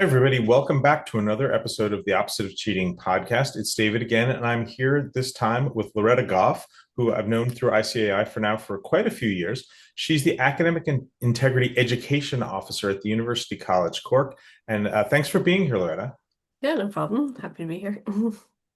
Hi, everybody. Welcome back to another episode of the Opposite of Cheating podcast. It's David again, and I'm here this time with Loretta Goff, who I've known through ICAI for quite a few years. She's the Academic and Integrity Education Officer at the University College Cork. And thanks for being here, Loretta. Yeah, no problem. Happy to be here.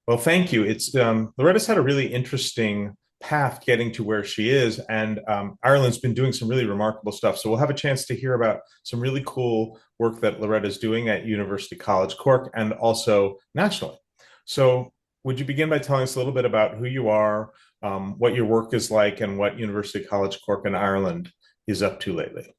Well, thank you. It's Loretta's had a really interesting path getting to where she is, and Ireland's been doing some really remarkable stuff. So we'll have a chance to hear about some really cool work that Loretta's doing at University College Cork and also nationally. So, would you begin by telling us a little bit about who you are, what your work is like, and what University College Cork in Ireland is up to lately?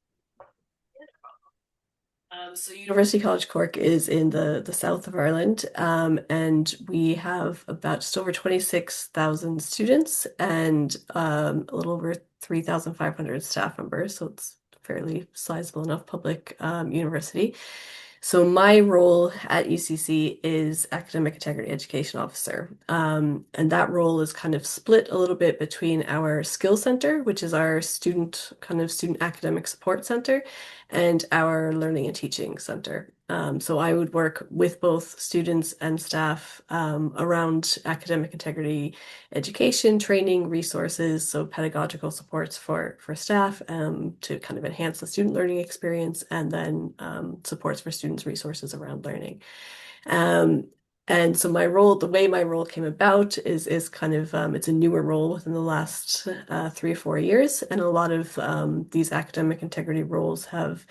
So University College Cork is in the south of Ireland, and we have about just over 26,000 students and a little over 3,500 staff members. So it's fairly sizable enough public university. So my role at UCC is Academic Integrity Education Officer. And that role is kind of split a little bit between our Skill Center, which is our student academic support center, and our Learning and Teaching Center. So I would work with both students and staff around academic integrity education, training, resources, so pedagogical supports for staff to kind of enhance the student learning experience, and then supports for students, resources around learning. Um, and so my role, the way my role came about is kind of it's a newer role within the last 3 or 4 years, and a lot of these academic integrity roles have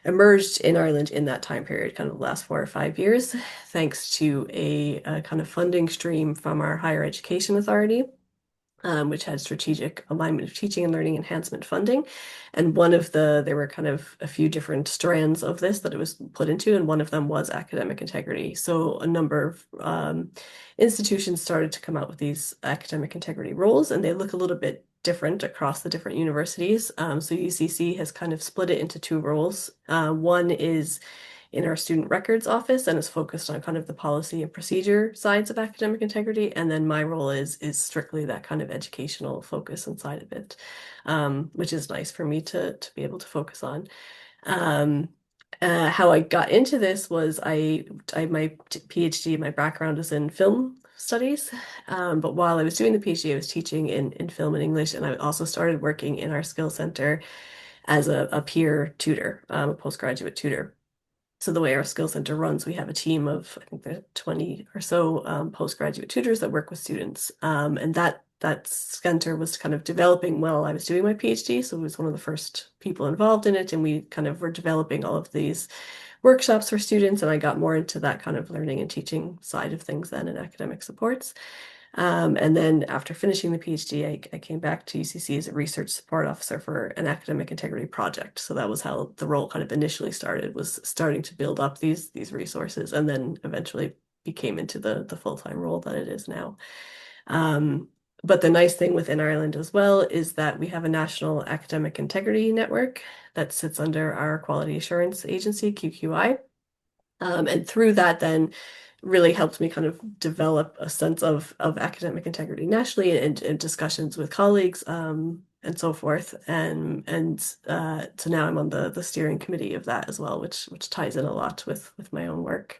emerged in Ireland in that time period, kind of the last 4 or 5 years, thanks to a kind of funding stream from our higher education authority, which had strategic alignment of teaching and learning enhancement funding. And there were kind of a few different strands of this that it was put into, and one of them was academic integrity. So a number of institutions started to come out with these academic integrity roles, and they look a little bit different across the different universities. So UCC has kind of split it into two roles. One is in our student records office and is focused on kind of the policy and procedure sides of academic integrity. And then my role is strictly that kind of educational focus inside of it, which is nice for me to be able to focus on. Um, how I got into this was I my PhD, my background is in film studies. But while I was doing the PhD, I was teaching in film and English, and I also started working in our skill center as a peer tutor, a postgraduate tutor. So the way our skill center runs, we have a team of, I think there's 20 or so postgraduate tutors that work with students. And that center was kind of developing while I was doing my PhD. So I was one of the first people involved in it. And we kind of were developing all of these workshops for students. And I got more into that kind of learning and teaching side of things then in academic supports. And then after finishing the PhD, I came back to UCC as a research support officer for an academic integrity project. So that was how the role kind of initially started, was starting to build up these resources, and then eventually became into the full-time role that it is now. Um, but the nice thing within Ireland as well is that we have a national academic integrity network that sits under our quality assurance agency, QQI. And through that, then really helped me kind of develop a sense of academic integrity nationally, and discussions with colleagues, and so forth. And so now I'm on the steering committee of that as well, which ties in a lot with my own work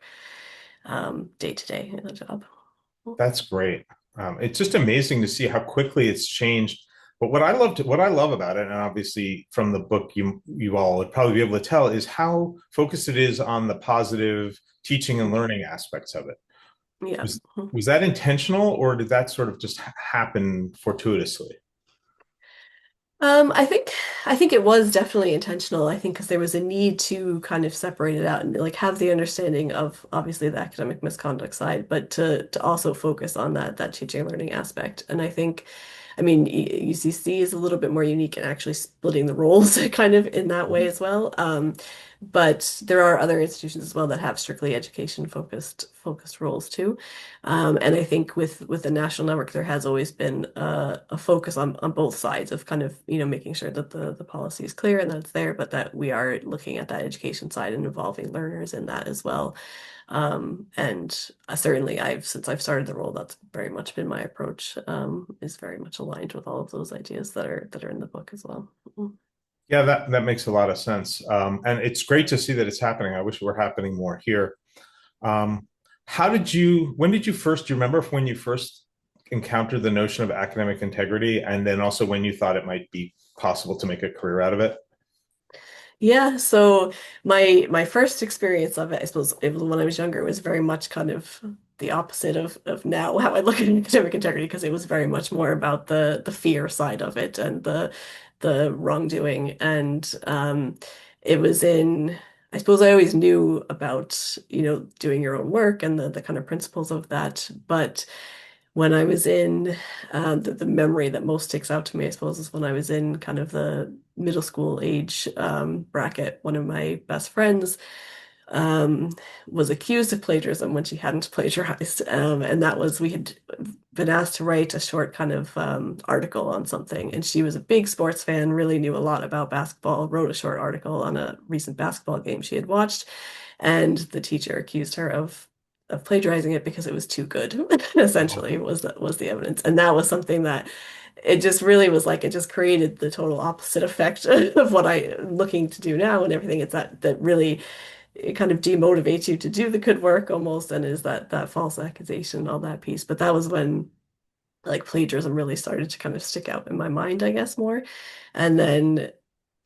day to day in the job. That's great. It's just amazing to see how quickly it's changed. But what I love about it, and obviously from the book you all would probably be able to tell, is how focused it is on the positive teaching and learning aspects of it. Yeah. Was was that intentional, or did that sort of just happen fortuitously? I think it was definitely intentional. I think because there was a need to kind of separate it out and like have the understanding of obviously the academic misconduct side, but to also focus on that teaching and learning aspect. And I think, I mean, UCC is a little bit more unique in actually splitting the roles kind of in that way as well. But there are other institutions as well that have strictly education focused roles too. And I think with the national network, there has always been a focus on both sides of kind of, making sure that the policy is clear and that it's there, but that we are looking at that education side and involving learners in that as well. And certainly since I've started the role, that's very much been my approach, is very much aligned with all of those ideas that are in the book as well. Yeah, that makes a lot of sense. And it's great to see that it's happening. I wish it were happening more here. Um, when did you first, do you remember when you first encountered the notion of academic integrity? And then also when you thought it might be possible to make a career out of it? Yeah, so my first experience of it, I suppose it was when I was younger, was very much kind of the opposite of now how I look at academic integrity because it was very much more about the fear side of it and the wrongdoing. And it was in I suppose I always knew about, doing your own work and the kind of principles of that. But when I was in the memory that most sticks out to me, I suppose, is when I was in kind of the middle school age bracket. One of my best friends um, was accused of plagiarism when she hadn't plagiarized, and that was we had been asked to write a short kind of article on something, and she was a big sports fan, really knew a lot about basketball, wrote a short article on a recent basketball game she had watched, and the teacher accused her of plagiarizing it because it was too good, Oh, essentially was the evidence. And that was something that it just really was like it just created the total opposite effect of what I'm looking to do now and everything. It's that really it kind of demotivates you to do the good work almost and is that false accusation and all that piece. But that was when like plagiarism really started to kind of stick out in my mind, I guess, more. And then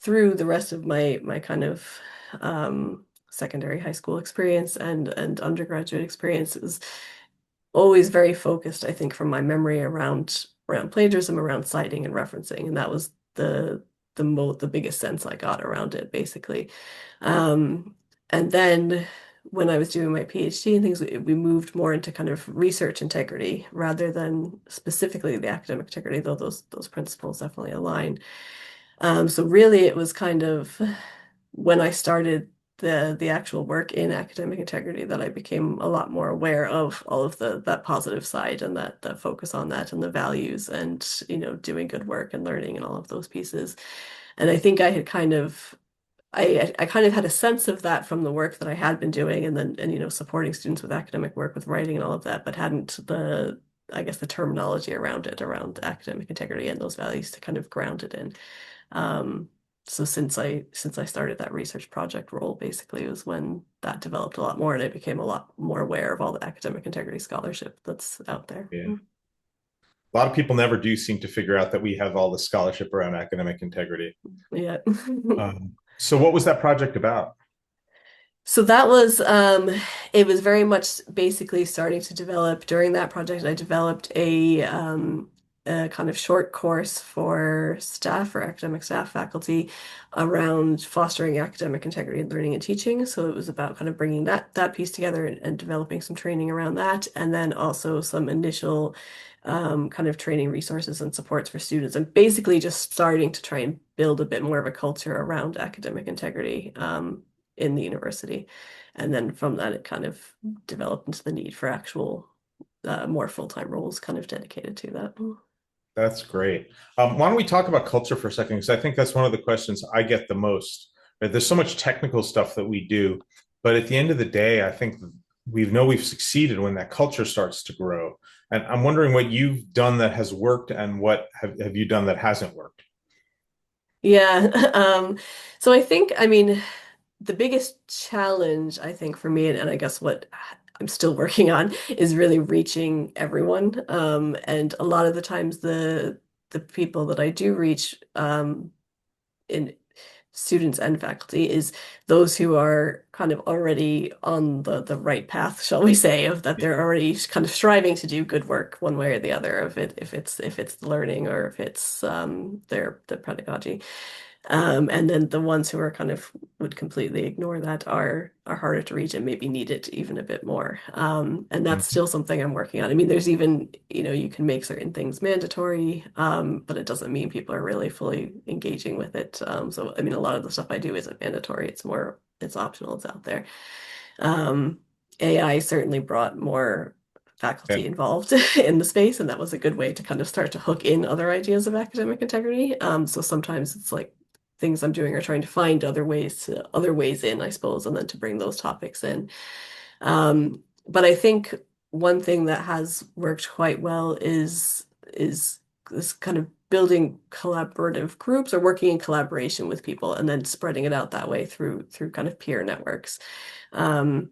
through the rest of my kind of secondary high school experience and undergraduate experience, it was always very focused, I think, from my memory around plagiarism, around citing and referencing, and that was the biggest sense I got around it, basically. Um, and then when I was doing my PhD and things, we moved more into kind of research integrity rather than specifically the academic integrity, though those principles definitely align. So really, it was kind of when I started the actual work in academic integrity that I became a lot more aware of all of the that positive side and that focus on that and the values and doing good work and learning and all of those pieces. And I think I had kind of I kind of had a sense of that from the work that I had been doing and supporting students with academic work with writing and all of that, but hadn't the I guess the terminology around it around academic integrity and those values to kind of ground it in. Um, so since I started that research project role, basically was when that developed a lot more, and I became a lot more aware of all the academic integrity scholarship that's out there. yeah. A lot of people never do seem to figure out that we have all the scholarship around academic integrity. Yeah. So what was that project about? So that was it was very much basically starting to develop during that project. I developed a kind of short course for staff or academic staff faculty around fostering academic integrity in learning and teaching. So it was about kind of bringing that piece together and developing some training around that, and then also some initial kind of training resources and supports for students, and basically just starting to try and build a bit more of a culture around academic integrity. In the university. And then from that, it kind of developed into the need for actual more full-time roles kind of dedicated to that. That's great. Why don't we talk about culture for a second? Because I think that's one of the questions I get the most. Right? There's so much technical stuff that we do, but at the end of the day, I think we know we've succeeded when that culture starts to grow. And I'm wondering what you've done that has worked and what have you done that hasn't worked? Yeah. So I think, I mean, the biggest challenge, I think, for me, and I guess what I'm still working on, is really reaching everyone. And a lot of the times the people that I do reach, in students and faculty is those who are kind of already on the right path, shall we say, of that they're already kind of striving to do good work one way or the other, if it's the learning or if it's the pedagogy. And then the ones who are kind of would completely ignore that are harder to reach and maybe need it even a bit more. And that's Mhm. still something I'm working on. I mean, there's even, you can make certain things mandatory, but it doesn't mean people are really fully engaging with it. So I mean, a lot of the stuff I do isn't mandatory. It's optional, it's out there. Um, AI certainly brought more Yeah. faculty involved in the space, and that was a good way to kind of start to hook in other ideas of academic integrity. So sometimes it's like things I'm doing are trying to find other ways in, I suppose, and then to bring those topics in. But I think one thing that has worked quite well is this kind of building collaborative groups or working in collaboration with people and then spreading it out that way through kind of peer networks. Um,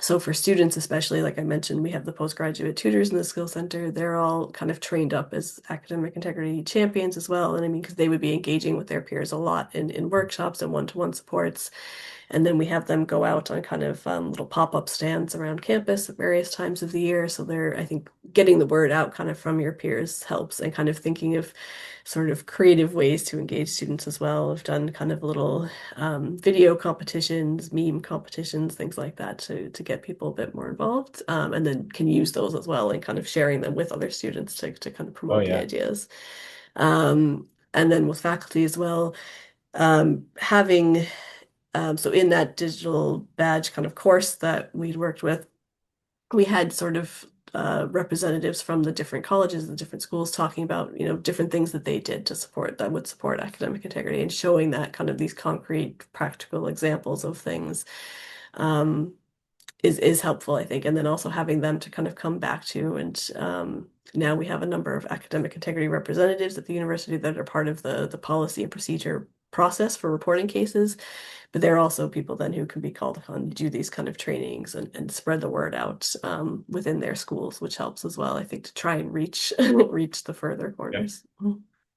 so for students, especially, like I mentioned, we have the postgraduate tutors in the skill center. They're all kind of trained up as academic integrity champions as well. And I mean, because they would be engaging with their peers a lot in workshops and one-to-one supports. And then we have them go out on kind of little pop-up stands around campus at various times of the year. So they're, I think, getting the word out kind of from your peers helps, and kind of thinking of sort of creative ways to engage students as well. I've done kind of little video competitions, meme competitions, things like that to get people a bit more involved, and then can use those as well and kind of sharing them with other students to kind of Oh promote the yeah. ideas. And then with faculty as well, having so in that digital badge kind of course that we'd worked with, we had sort of representatives from the different colleges, the different schools talking about, different things that they did to support that would support academic integrity, and showing that kind of these concrete, practical examples of things um, is helpful, I think. And then also having them to kind of come back to, and now we have a number of academic integrity representatives at the university that are part of the policy and procedure process for reporting cases. But there are also people then who can be called upon to do these kind of trainings and spread the word out within their schools, which helps as well, I think, to try and reach reach the further Yeah. corners.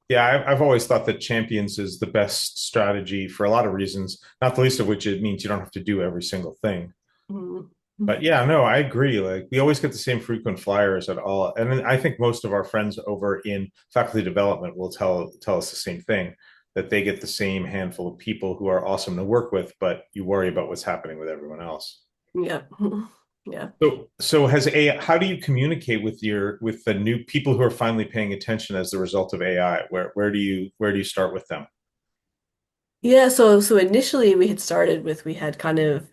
Yeah, I've always thought that champions is the best strategy for a lot of reasons, not the least of which it means you don't have to do every single thing. Mhm. But yeah, no, I agree. Like we always get the same frequent flyers at all. And then I think most of our friends over in faculty development will tell us the same thing, that they get the same handful of people who are awesome to work with, but you worry about what's happening with everyone else. Yeah. Yeah. So has AI, how do you communicate with with the new people who are finally paying attention as the result of AI? Where do you start with them? Yeah, so initially we had started with, we had kind of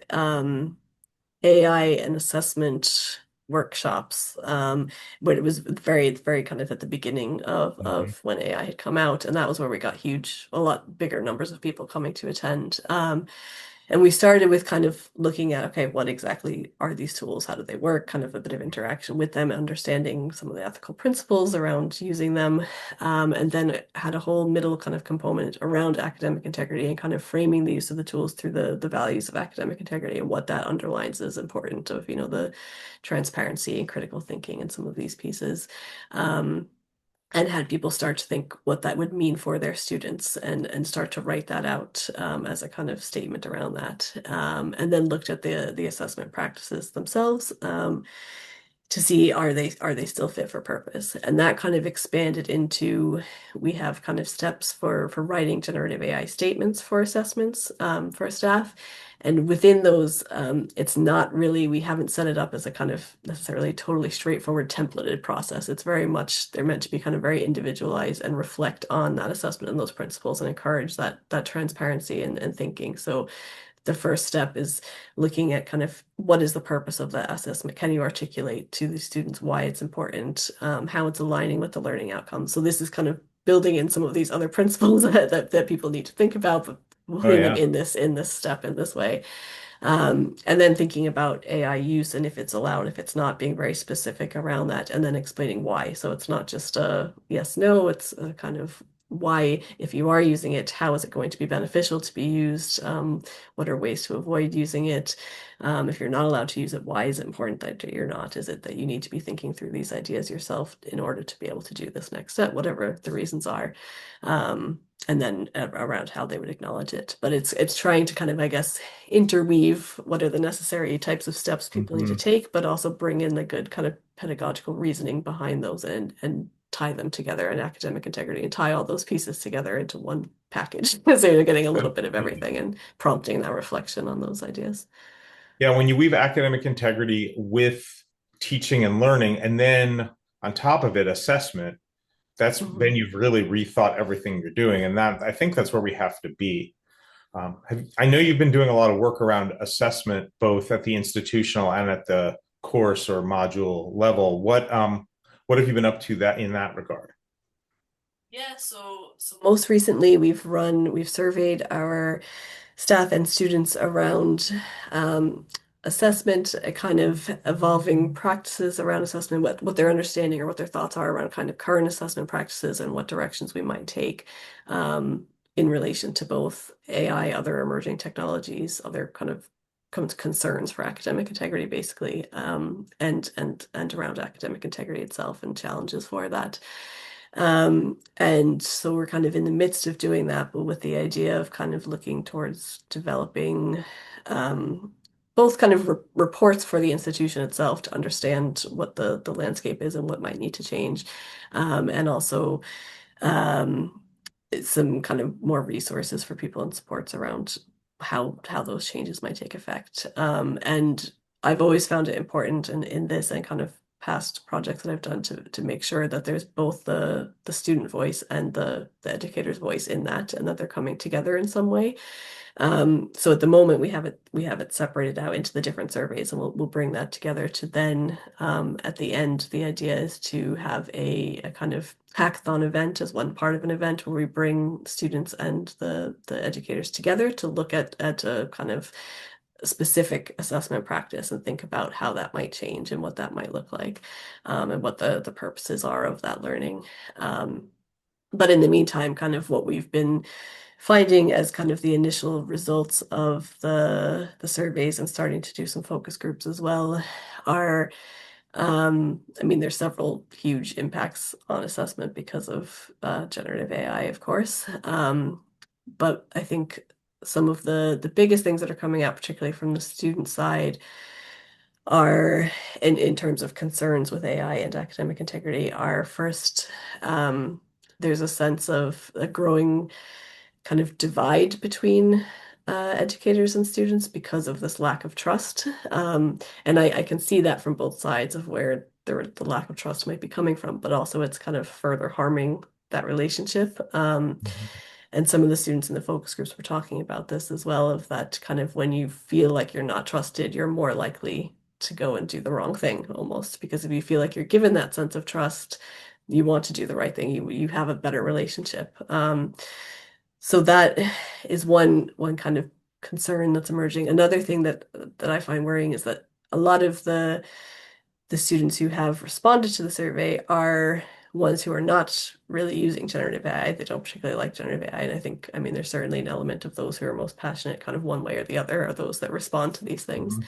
AI and assessment workshops, but it was very kind of at the beginning Mhm. of when AI had come out, and that was where we got a lot bigger numbers of people coming to attend. And we started with kind of looking at, okay, what exactly are these tools? How do they work? Kind of a bit of interaction with them, understanding some of the ethical principles around using them. And then had a whole middle kind of component around academic integrity and kind of framing the use of the tools through the values of academic integrity and what that underlines is important of, the transparency and critical thinking and some of these pieces. Um, and had people start to think what that would mean for their students, and start to write that out as a kind of statement around that, and then looked at the assessment practices themselves, to see, are they still fit for purpose, and that kind of expanded into, we have kind of steps for writing generative AI statements for assessments, for staff. And within those, it's not really, we haven't set it up as a kind of necessarily totally straightforward templated process. It's very much, they're meant to be kind of very individualized and reflect on that assessment and those principles and encourage that transparency and thinking. So the first step is looking at kind of what is the purpose of that assessment? Can you articulate to the students why it's important, how it's aligning with the learning outcomes? So this is kind of building in some of these other principles that people need to think about, but Oh putting them yeah. in this step in this way. And then thinking about AI use and if it's allowed, if it's not, being very specific around that, and then explaining why. So it's not just a yes, no, it's a kind of why, if you are using it, how is it going to be beneficial to be used? What are ways to avoid using it? If you're not allowed to use it, why is it important that you're not? Is it that you need to be thinking through these ideas yourself in order to be able to do this next step, whatever the reasons are? And then around how they would acknowledge it. But it's trying to kind of, I guess, interweave what are the necessary types of steps people need to Mhm. take, but also bring in the good kind of pedagogical reasoning behind those, and tie them together in academic integrity, and tie all those pieces together into one package. So you're getting a little bit of everything and prompting that reflection on those ideas. Yeah, when you weave academic integrity with teaching and learning, and then on top of it, assessment, that's then Mhm. you've really rethought everything you're doing. And that I think that's where we have to be. I know you've been doing a lot of work around assessment, both at the institutional and at the course or module level. What have you been up to that in that regard? Yeah, so most recently we've surveyed our staff and students around assessment, a kind of evolving practices around assessment, what their understanding or what their thoughts are around kind of current assessment practices and what directions we might take in relation to both AI, other emerging technologies, other kind of concerns for academic integrity, basically, and around academic integrity itself and challenges for that. And so we're kind of in the midst of doing that, but with the idea of kind of looking towards developing both kind of reports for the institution itself to understand what the landscape is and what might need to change, and also um, some kind of more resources for people and supports around how those changes might take effect. And I've always found it important in this and kind of past projects that I've done to make sure that there's both the student voice and the educator's voice in that, and that they're coming together in some way. So at the moment we have it separated out into the different surveys, and we'll bring that together to then at the end the idea is to have a kind of hackathon event as one part of an event where we bring students and the educators together to look at a kind of specific assessment practice and think about how that might change and what that might look like, and what the purposes are of that learning. But in the meantime, kind of what we've been finding as kind of the initial results of the surveys and starting to do some focus groups as well are, I mean, there's several huge impacts on assessment because of generative AI, of course. But I think some of the biggest things that are coming out, particularly from the student side, are in terms of concerns with AI and academic integrity, are first, there's a sense of a growing kind of divide between educators and students because of this lack of trust. And I can see that from both sides of where the lack of trust might be coming from, but also it's kind of further harming that relationship. And some of the students in the focus groups were talking about this as well, of that kind of when you feel like you're not trusted, you're more likely to go and do the wrong thing almost. Because if you feel like you're given that sense of trust, you want to do the right thing, you have a better relationship. So that is one kind of concern that's emerging. Another thing that I find worrying is that a lot of the students who have responded to the survey are ones who are not really using generative AI. They don't particularly like generative AI. And I think, I mean, there's certainly an element of those who are most passionate, kind of one way or the other, are those that respond to these things.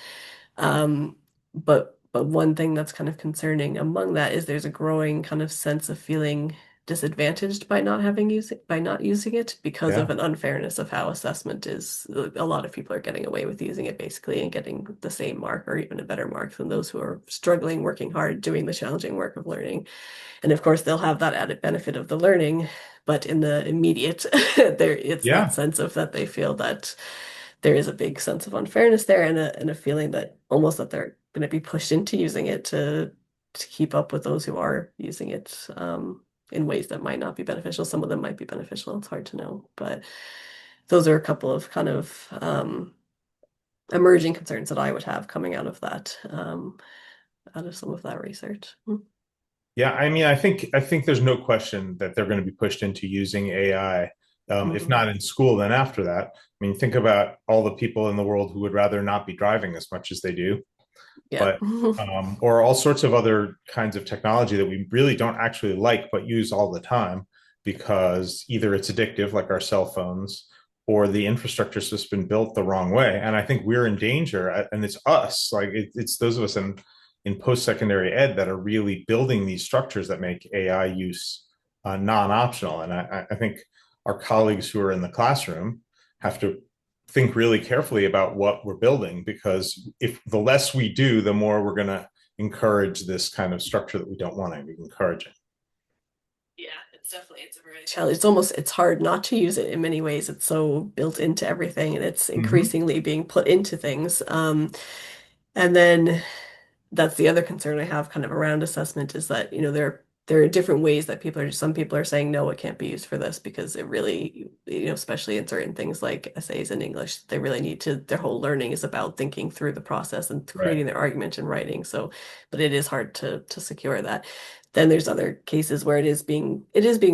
Mhm. But one thing that's kind of concerning among that is there's a growing kind of sense of feeling disadvantaged by not using it because of Yeah. an unfairness of how assessment is. A lot of people are getting away with using it basically and getting the same mark or even a better mark than those who are struggling, working hard, doing the challenging work of learning. And of course, they'll have that added benefit of the learning, but in the immediate, it's that Yeah. sense of that they feel that there is a big sense of unfairness there, and a feeling that almost that they're going to be pushed into using it to keep up with those who are using it in ways that might not be beneficial. Some of them might be beneficial. It's hard to know, but those are a couple of kind of emerging concerns that I would have coming out of some of that research. Yeah, I mean, I think there's no question that they're going to be pushed into using AI, if Mhm. not in school, then after that. I mean, think about all the people in the world who would rather not be driving as much as they do, Yeah. but or all sorts of other kinds of technology that we really don't actually like but use all the time because either it's addictive, like our cell phones, or the infrastructure's just been built the wrong way. And I think we're in danger, and it's us, like it's those of us in post-secondary ed that are really building these structures that make AI use non-optional. And I think our colleagues who are in the classroom have to think really carefully about what we're building, because if the less we do, the more we're going to encourage this kind of structure that we don't want to be encouraging. Yeah, it's a very challenge. It's hard not to use it in many ways. It's so built into everything and it's Mm-hmm. increasingly being put into things. And then that's the other concern I have kind of around assessment is that, there are different ways that some people are saying, no, it can't be used for this because it really, especially in certain things like essays in English, they really need to, their whole learning is about thinking through the process and Right. creating their argument and writing. So, but it is hard to secure that. Then there's other cases where it is being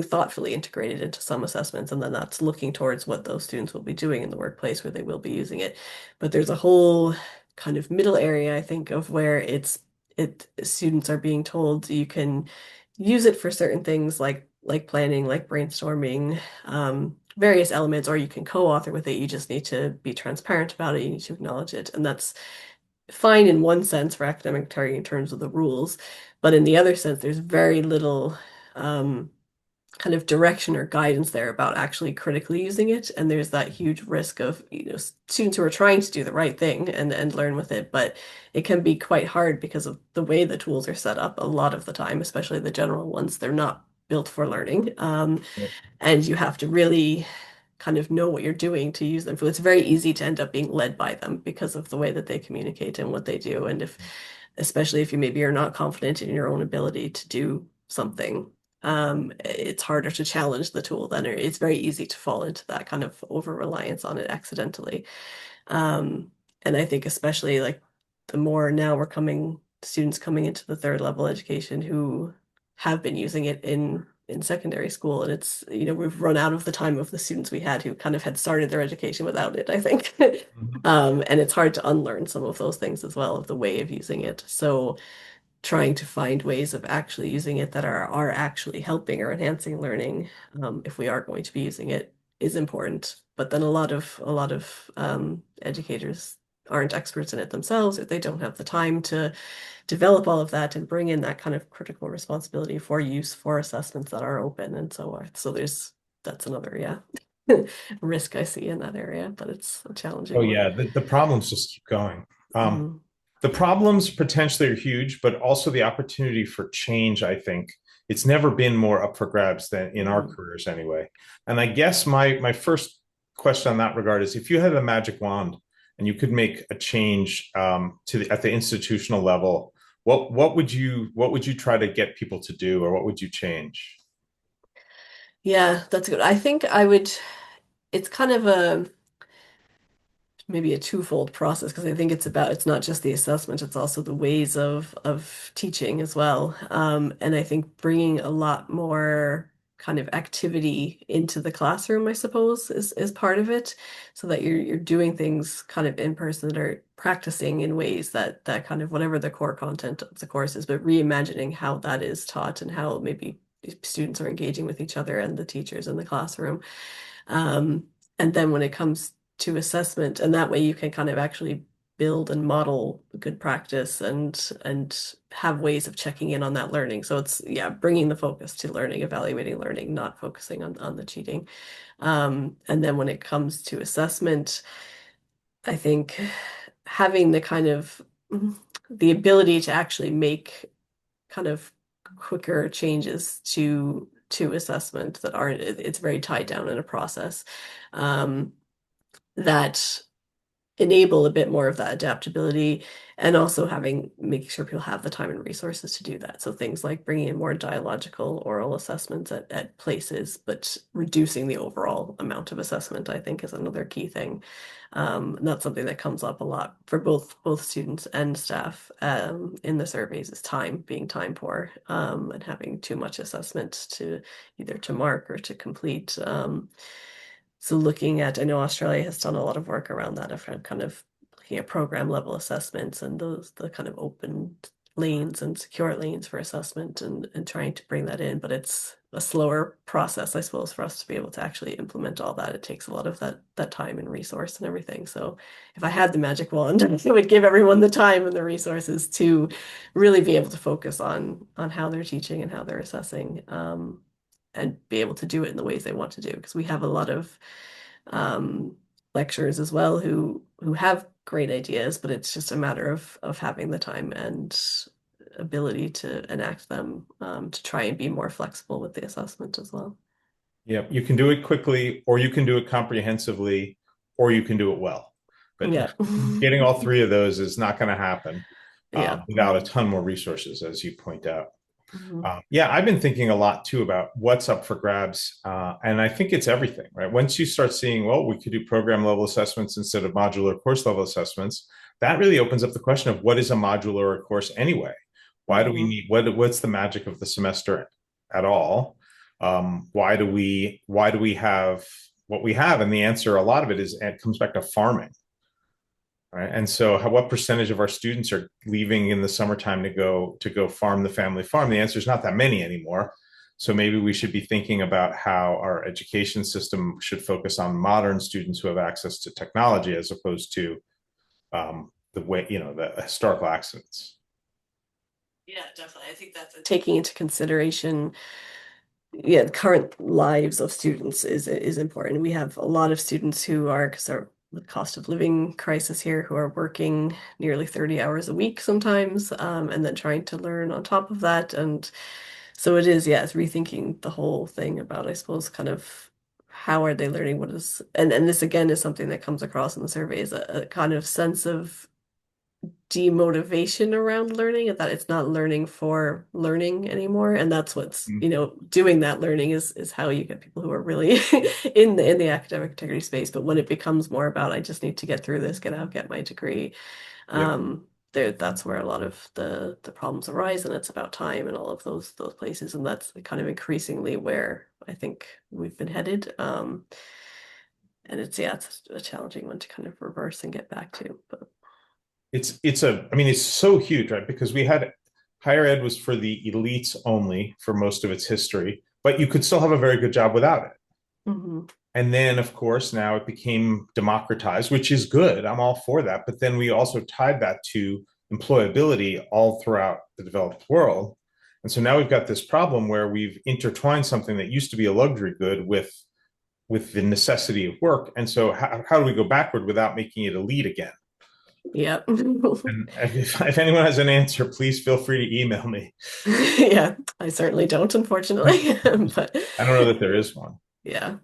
thoughtfully integrated into some assessments, and then that's looking towards what those students will be doing in the workplace where they will be using it. But there's a whole kind of middle area, I think, of where it students are being told you can use it for certain things like planning, like brainstorming, various elements, or you can co-author with it. You just need to be transparent about it. You need to acknowledge it. And that's fine in one sense for academic targeting in terms of the rules, but in the other sense, there's very little kind of direction or guidance there about actually critically using it. And there's that huge risk of, students who are trying to do the right thing and learn with it, but it can be quite hard because of the way the tools are set up a lot of the time, especially the general ones. They're not built for learning. And you have to really kind of know what you're doing to use them. So it's very easy to end up being led by them because of the way that they communicate and what they do. And if, especially if you maybe are not confident in your own ability to do something, it's harder to challenge the tool then. It's very easy to fall into that kind of over reliance on it accidentally. And I think especially like the more now we're coming, students coming into the third level education who have been using it in secondary school, and it's, we've run out of the time of the students we had who kind of had started their education without it, I think. Mhm. And it's hard to unlearn some of those things as well of the way of using it. So trying to find ways of actually using it that are actually helping or enhancing learning, if we are going to be using it, is important. But then a lot of educators aren't experts in it themselves, or they don't have the time to develop all of that and bring in that kind of critical responsibility for use for assessments that are open and so on. So that's another, risk I see in that area, but it's a challenging Oh one. yeah, the problems just keep going. Um, Mhm. the problems potentially are huge, but also the opportunity for change, I think, it's never been more up for grabs than in our Mhm. careers anyway. And I guess my first question on that regard is if you had a magic wand and you could make a change at the institutional level, what would you try to get people to do, or what would you change? Yeah, that's good. I think I would, it's kind of a maybe a twofold process because I think it's not just the assessment, it's also the ways of teaching as well. And I think bringing a lot more kind of activity into the classroom, I suppose, is part of it, so that you're doing things kind of in person or practicing in ways that kind of whatever the core content of the course is, but reimagining how that is taught and how maybe students are engaging with each other and the teachers in the classroom. Um, and then when it comes to assessment, and that way you can kind of actually build and model good practice and have ways of checking in on that learning. So it's, bringing the focus to learning, evaluating learning, not focusing on the cheating. And then when it comes to assessment, I think having the kind of the ability to actually make kind of quicker changes to assessment that aren't, it's very tied down in a process, um, that enable a bit more of that adaptability, and also making sure people have the time and resources to do that. So things like bringing in more dialogical oral assessments at places, but reducing the overall amount of assessment, I think, is another key thing. And that's something that comes up a lot for both students and staff, in the surveys, is being time poor, and having too much assessment to either to mark or to complete. So looking at, I know Australia has done a lot of work around that, of kind of looking at program level assessments and the kind of open lanes and secure lanes for assessment, and trying to bring that in. But it's a slower process, I suppose, for us to be able to actually implement all that. It takes a lot of that time and resource and everything. So if I had the magic wand, it would give everyone the time and the resources to really be able to focus on how they're teaching and how they're assessing. And be able to do it in the ways they want to do. Because we have a lot of um, lecturers as well who have great ideas, but it's just a matter of having the time and ability to enact them, to try and be more flexible with the assessment as well. Yeah, you can do it quickly, or you can do it comprehensively, or you can do it well. But Yeah. getting all three of those is not going to happen Yeah. without a ton more resources, as you point out. Mhm. Yeah, I've been thinking a lot too about what's up for grabs. And I think it's everything, right? Once you start seeing, well, we could do program level assessments instead of modular course level assessments, that really opens up the question of what is a modular or a course anyway? Why do we Mhm. need, what's the magic of the semester at all? Why do we have what we have? And the answer, a lot of it comes back to farming. right? And so, what percentage of our students are leaving in the summertime to go farm the family farm? The answer is not that many anymore. So maybe we should be thinking about how our education system should focus on modern students who have access to technology as opposed to the way, the historical accidents. Yeah, definitely. I think that's taking into consideration, yeah, the current lives of students is important. We have a lot of students who are, because of the cost of living crisis here, who are working nearly 30 hours a week sometimes, and then trying to learn on top of that. And so it is, yeah, it's rethinking the whole thing about, I suppose, kind of how are they learning, what is, and this again is something that comes across in the survey, is a kind of sense of demotivation around learning, and that it's not learning for learning anymore. And that's what's, doing that learning is how you get people who are really in the academic integrity space. But when it becomes more about, I just need to get through this, get out, get my degree, Yep. that's where a lot of the problems arise, and it's about time and all of those places. And that's kind of increasingly where I think we've been headed. And it's, yeah, it's a challenging one to kind of reverse and get back to. But I mean, it's so huge, right? Because we had higher ed was for the elites only for most of its history, but you could still have a very good job without it. mhm. And then, of course, now it became democratized, which is good. I'm all for that. But then we also tied that to employability all throughout the developed world. And so now we've got this problem where we've intertwined something that used to be a luxury good with the necessity of work. And so how do we go backward without making it elite again? Yeah. And if anyone has an answer, please feel free to email me. Yeah, I certainly don't, unfortunately. But I don't know that there is one. yeah.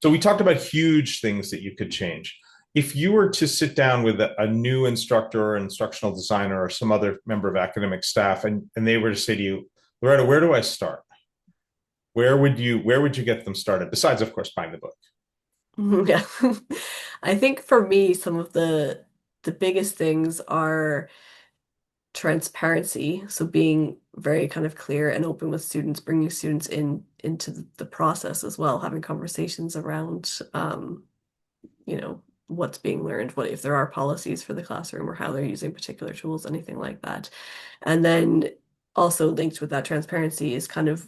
So we talked about huge things that you could change. If you were to sit down with a new instructor or instructional designer or some other member of academic staff and they were to say to you, Loretta, where do I start? Where would you get them started? Besides, of course, buying the book. Yeah. I think for me, some of the biggest things are transparency. So being very kind of clear and open with students, bringing students into the process as well, having conversations around what's being learned, what if there are policies for the classroom or how they're using particular tools, anything like that. And then also linked with that transparency is kind of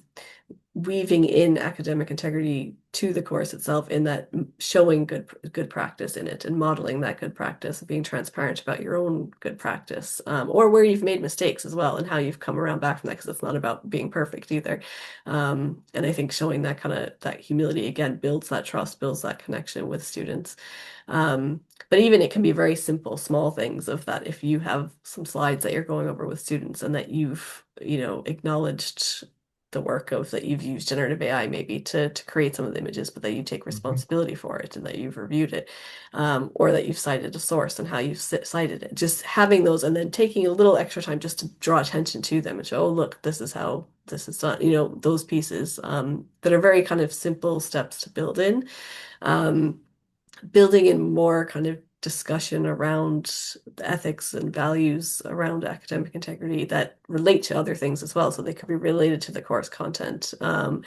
weaving in academic integrity to the course itself, in that showing good practice in it and modeling that good practice, being transparent about your own good practice, or where you've made mistakes as well and how you've come around back from that, because it's not about being perfect either. And I think showing that kind of that humility again builds that trust, builds that connection with students. But even it can be very simple, small things of that. If you have some slides that you're going over with students and that you've, acknowledged the work of that you've used generative AI maybe to create some of the images, but that you take Mm-hmm. responsibility for it and that you've reviewed it, or that you've cited a source and how you've cited it. Just having those and then taking a little extra time just to draw attention to them and show, oh, look, this is how this is done. Those pieces that are very kind of simple steps to build in. Um, Building in more kind of discussion around the ethics and values around academic integrity that relate to other things as well. So they could be related to the course content, or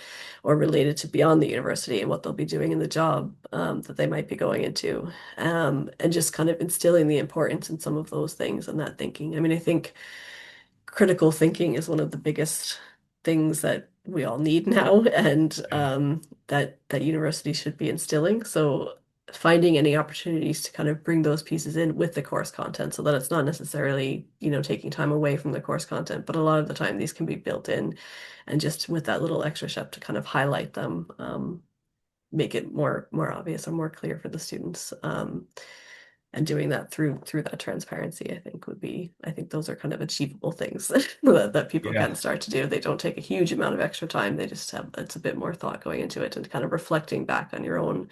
related to beyond the university and what they'll be doing in the job that they might be going into. And just kind of instilling the importance in some of those things and that thinking. I mean, I think critical thinking is one of the biggest things that we all need now, and that university should be instilling. So finding any opportunities to kind of bring those pieces in with the course content, so that it's not necessarily, taking time away from the course content, but a lot of the time these can be built in, and just with that little extra step to kind of highlight them, make it more obvious or more clear for the students. And doing that through that transparency, I think those are kind of achievable things that people Yeah. can start to do. They don't take a huge amount of extra time. They just have, it's a bit more thought going into it and kind of reflecting back on your own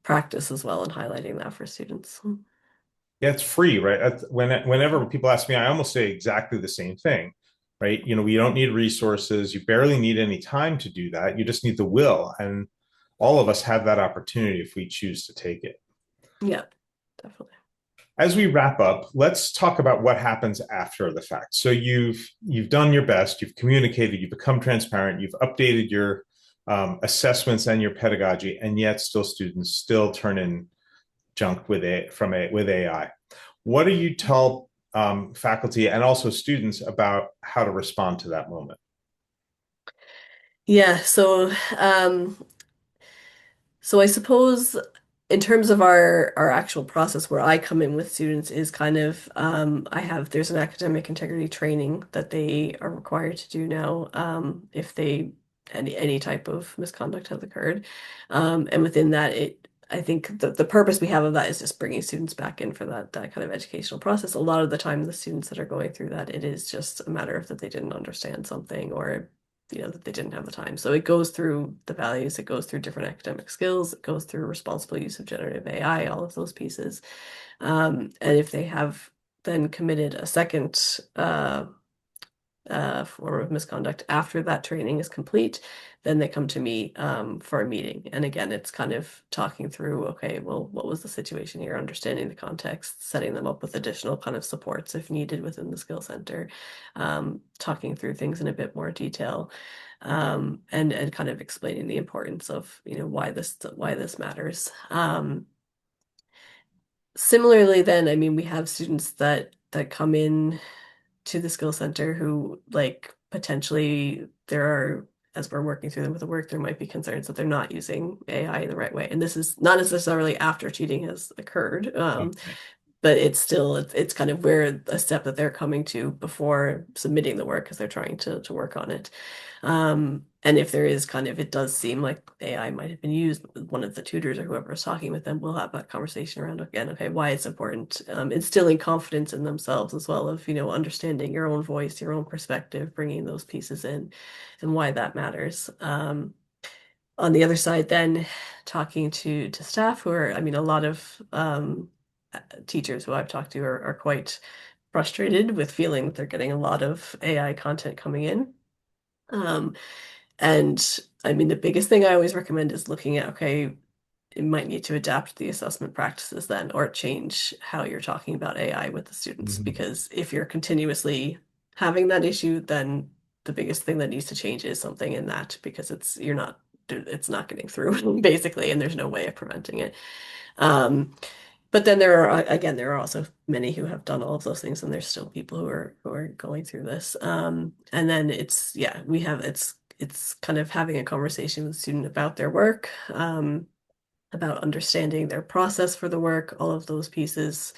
practice as well and highlighting that for students. Yeah, it's free, right? Whenever people ask me, I almost say exactly the same thing, right? We don't need resources. You barely need any time to do that. You just need the will. And all of us have that opportunity if we choose to take it. Yeah, definitely. As we wrap up, let's talk about what happens after the fact. So you've done your best, you've communicated, you've become transparent, you've updated your assessments and your pedagogy, and yet still students still turn in junk with AI. What do you tell faculty and also students about how to respond to that moment? Yeah, so I suppose in terms of our actual process where I come in with students is kind of there's an academic integrity training that they are required to do now if they any type of misconduct has occurred. And within that I think the purpose we have of that is just bringing students back in for that kind of educational process. A lot of the time the students that are going through that, it is just a matter of that they didn't understand something or that they didn't have the time. So it goes through the values, it goes through different academic skills, it goes through responsible use of generative AI, all of those pieces. And if they have then committed a second form of misconduct after that training is complete, then they come to me for a meeting. And again, it's kind of talking through, okay, well, what was the situation here, understanding the context, setting them up with additional kind of supports if needed within the skill center, talking through things in a bit more detail, and kind of explaining the importance of, why this matters. Similarly, then, I mean, we have students that come in to the skill center who like potentially there are as we're working through them with the work, there might be concerns that they're not using AI in the right way. And this is not necessarily after cheating has occurred, Okay. but it's still it's kind of where a step that they're coming to before submitting the work because they're trying to work on it. And if there is kind of, it does seem like AI might have been used, one of the tutors or whoever is talking with them will have that conversation around again, okay, why it's important, instilling confidence in themselves as well of, understanding your own voice, your own perspective, bringing those pieces in and why that matters. On the other side, then talking to staff who are, I mean, a lot of teachers who I've talked to are quite frustrated with feeling that they're getting a lot of AI content coming in. Um, and I mean, the biggest thing I always recommend is looking at, okay, it might need to adapt the assessment practices then, or change how you're talking about AI with the students. Mhm. Because if you're continuously having that issue, then the biggest thing that needs to change is something in that because it's not getting through basically, and there's no way of preventing it. Um, but then there are also many who have done all of those things, and there's still people who are going through this. And then it's kind of having a conversation with the student about their work, about understanding their process for the work, all of those pieces.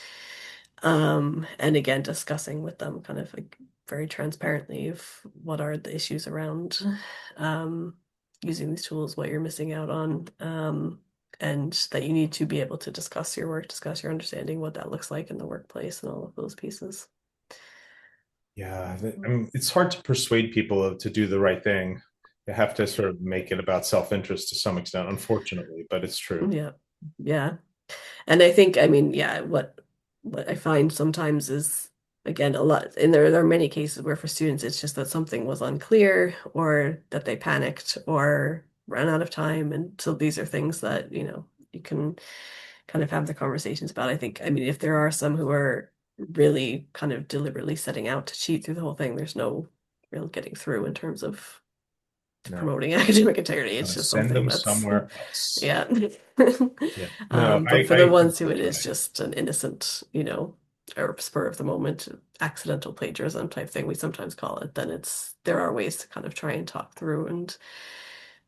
And again, discussing with them kind of like very transparently of what are the issues around um, using these tools, what you're missing out on, and that you need to be able to discuss your work, discuss your understanding, what that looks like in the workplace, and all of those pieces. Yeah, I mean, it's hard to persuade people to do the right thing. You have to sort of make it about self-interest to some extent, unfortunately, but it's true. Yeah, yeah. And I think, I mean, yeah, what I find sometimes is again a lot, and there are many cases where for students it's just that something was unclear or that they panicked or ran out of time. And so these are things that, you can kind of have the conversations about. I think, I mean, if there are some who are really kind of deliberately setting out to cheat through the whole thing, there's no real getting through in terms of No, promoting academic integrity. It's just send something them that's, somewhere else. yeah. Yeah. No, But for I the agree ones who with it you. is just an innocent, or spur of the moment, accidental plagiarism type thing, we sometimes call it, then there are ways to kind of try and talk through and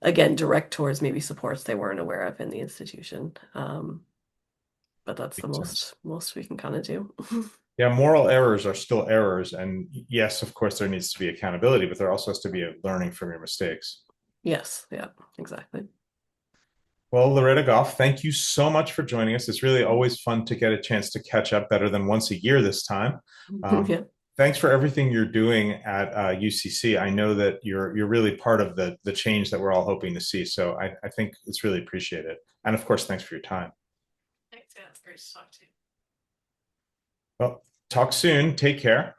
again, direct towards maybe supports they weren't aware of in the institution. But that's the Makes sense. most we can kind of do. Yeah, moral errors are still errors. And yes, of course, there needs to be accountability, but there also has to be a learning from your mistakes. Yes, yeah, exactly. Well, Loretta Goff, thank you so much for joining us. It's really always fun to get a chance to catch up better than once a year this time. Yeah. Thanks for everything you're doing at UCC. I know that you're really part of the change that we're all hoping to see. So I think it's really appreciated. And of course, thanks for your time. Thanks. Yeah, it's great to talk to you. Well, talk soon. Take care.